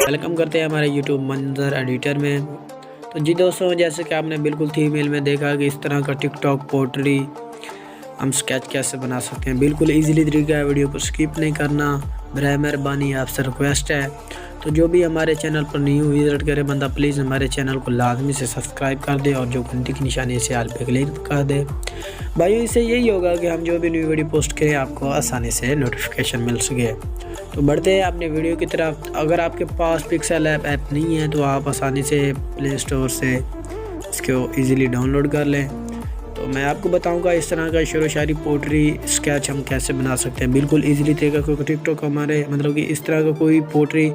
Welcome करते हैं हमारे YouTube मंजर एडिटर में। तो जी दोस्तों, जैसे कि आपने बिल्कुल थंबनेल में देखा कि इस तरह का टिकटॉक पोर्ट्री हम स्केच कैसे बना सकते हैं। बिल्कुल इजीली तरीका है, वीडियो को स्किप नहीं करना, बराए मेहरबानी आपसे रिक्वेस्ट है। तो जो भी हमारे चैनल पर न्यू विजिट करे बंदा, प्लीज़ हमारे चैनल को लाजमी से सब्सक्राइब कर दे और जो घंटी की निशानी से आल पे क्लिक कर दे। भाई इससे यही होगा कि हम जो भी न्यू वीडियो पोस्ट करें आपको आसानी से नोटिफिकेशन मिल सके। तो बढ़ते हैं अपनी वीडियो की तरफ। अगर आपके पास पिक्सेल ऐप नहीं है तो आप आसानी से प्ले स्टोर से इसको ईज़िली डाउनलोड कर लें। तो मैं आपको बताऊंगा इस तरह का शेरो शायरी पोट्री स्केच हम कैसे बना सकते हैं बिल्कुल इजीली तरीका। क्योंकि टिकटॉक हमारे मतलब कि इस तरह का कोई पोट्री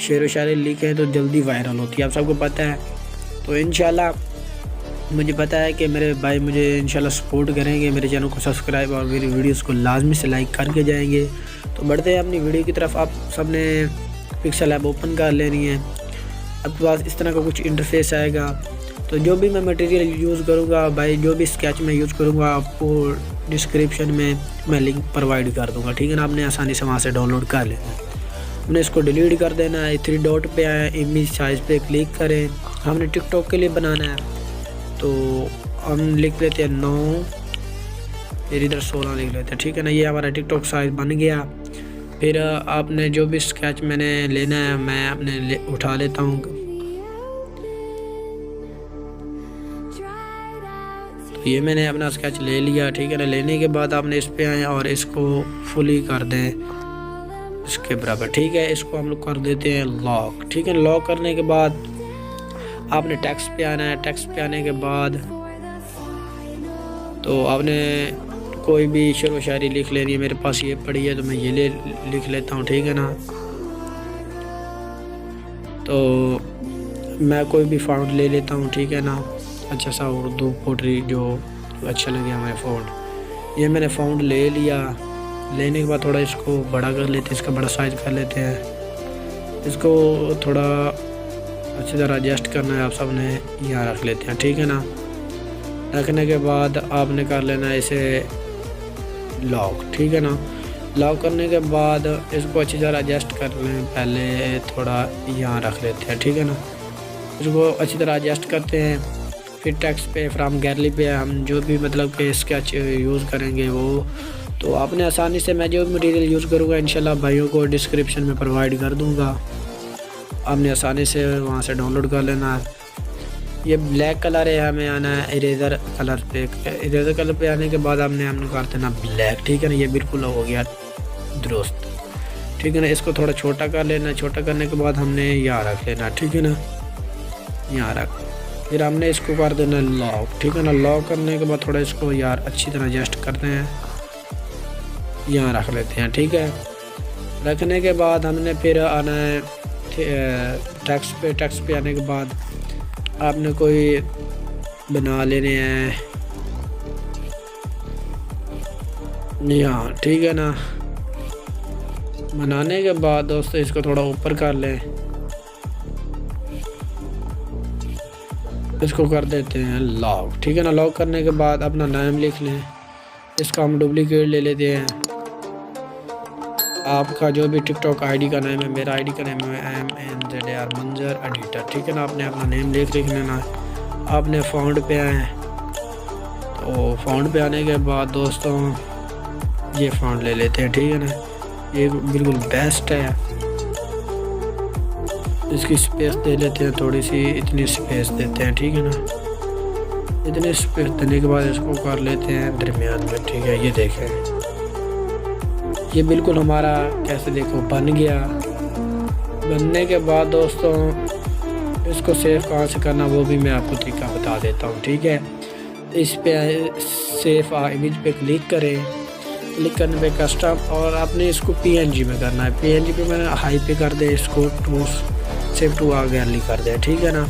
शेरो शायरी लिखे तो जल्दी वायरल होती है, आप सबको पता है। तो इंशाल्लाह मुझे पता है कि मेरे भाई मुझे इंशाल्लाह सपोर्ट करेंगे, मेरे चैनल को सब्सक्राइब और मेरी वीडियोस को लाजमी से लाइक करके जाएंगे। तो बढ़ते हैं अपनी वीडियो की तरफ। आप सबने पिक्सेल ऐप ओपन कर लेनी है। आपके पास इस तरह का कुछ इंटरफेस आएगा। तो जो भी मैं मटेरियल यूज़ करूँगा भाई, जो भी स्केच मैं यूज़ करूँगा, आपको डिस्क्रिप्शन में मैं लिंक प्रोवाइड कर दूँगा, ठीक है ना। आपने आसानी से वहाँ से डाउनलोड कर लेना है। हमने इसको डिलीट कर देना है। 3 डॉट पे आए, इमेज साइज़ पे क्लिक करें। हमने टिकटॉक के लिए बनाना है तो हम लिख लेते हैं 9, फिर इधर 16 लिख लेते हैं, ठीक है ना। ये हमारा टिकटॉक साइज़ बन गया। फिर आपने जो भी स्केच मैंने लेना है मैं अपने उठा लेता हूँ। तो ये मैंने अपना स्केच ले लिया, ठीक है ना। लेने के बाद आपने इस पे आए और इसको फुली कर दें इसके बराबर, ठीक है। इसको हम लोग कर देते हैं लॉक, ठीक है। लॉक करने के बाद आपने टेक्स्ट पे आना है। टेक्स्ट पे आने के बाद तो आपने कोई भी शेरो शायरी लिख लेनी है। मेरे पास ये पड़ी है तो मैं ये लिख लेता हूँ, ठीक है ना। तो मैं कोई भी फ़ॉन्ट ले लेता हूँ, ठीक है ना। अच्छा सा उर्दू पोट्री जो अच्छा लगे हमें फ़ॉन्ट। ये मैंने फ़ॉन्ट ले लिया। लेने के बाद थोड़ा इसको बड़ा कर लेते हैं, इसका बड़ा साइज़ कर लेते हैं। इसको थोड़ा अच्छी तरह एडजस्ट करना है, आप सब ने यहाँ रख लेते हैं, ठीक है ना। रखने के बाद आपने कर लेना है इसे लॉक, ठीक है ना। लॉक करने के बाद इसको अच्छी तरह एडजस्ट कर लें। पहले थोड़ा यहाँ रख लेते हैं, ठीक है ना। इसको अच्छी तरह एडजस्ट करते हैं। फिर टेक्स्ट पे फ्रॉम गैलरी पे हम जो भी मतलब कि स्केच यूज़ करेंगे वो तो आपने आसानी से, मैं जो भी मटेरियल यूज़ करूँगा इंशाल्लाह भाइयों को डिस्क्रिप्शन में प्रोवाइड कर दूँगा। आपने आसानी से वहाँ से डाउनलोड कर लेना है। ये ब्लैक कलर है, हमें आना है इरेज़र कलर पे। इरेज़र कलर पे आने के बाद हमने कर देना ब्लैक, ठीक है ना। ये बिल्कुल हो गया दुरुस्त, ठीक है ना। इसको थोड़ा छोटा कर लेना। छोटा करने के बाद हमने यहाँ रख लेना, ठीक है ना। यहाँ रख, फिर हमने इसको कर देना लॉक, ठीक है ना। लॉक करने के बाद थोड़ा इसको यार अच्छी तरह एडजस्ट करते हैं, यहाँ रख लेते हैं, ठीक है। रखने के बाद हमने फिर आना है टेक्स्ट पे। टेक्स्ट पे आने के बाद आपने कोई बना लेने हैं यहाँ, ठीक है ना। बनाने के बाद दोस्तों इसको थोड़ा ऊपर कर लें, इसको कर देते हैं लॉक, ठीक है ना। लॉक करने के बाद अपना नाम लिख लें। इसका हम डुप्लीकेट ले लेते हैं। आपका जो भी टिकटॉक आईडी का नाम है, मेरा आईडी का नाम है MNZR मंजर एडिटर, ठीक है ना। आपने अपना नेम लिख लेना है। आपने फ़ॉन्ट पे आए तो फ़ॉन्ट पे आने के बाद दोस्तों ये फ़ॉन्ट ले लेते हैं, ठीक है ना। ये बिल्कुल बेस्ट है। इसकी स्पेस दे लेते हैं थोड़ी सी, इतनी स्पेस देते हैं, ठीक है ना। इतनी स्पेस देने के बाद इसको कर लेते हैं दरमियान में, ठीक है। ये देखें, ये बिल्कुल हमारा कैसे देखो बन गया। बनने के बाद दोस्तों इसको सेव कहाँ से करना वो भी मैं आपको तरीका बता देता हूँ, ठीक है। इस पे सेव इमेज पे क्लिक करें। क्लिक करने पे कस्टम और आपने इसको PNG में करना है। PNG पे मैंने हाई पे कर दे, इसको सेव टू गैलरी कर दे, ठीक है ना।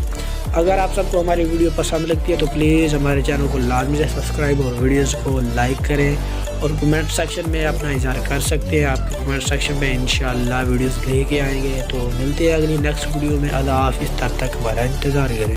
अगर आप सबको हमारी वीडियो पसंद लगती है तो प्लीज़ हमारे चैनल को लाजमी से सब्सक्राइब और वीडियोस को लाइक करें और कमेंट सेक्शन में अपना इज़हार कर सकते हैं। आपके कमेंट सेक्शन में इंशाल्लाह वीडियोस लेके आएंगे। तो मिलते हैं अगली नेक्स्ट वीडियो में। अल्लाह हाफ़िज़, तब तक हमारा इंतज़ार करें।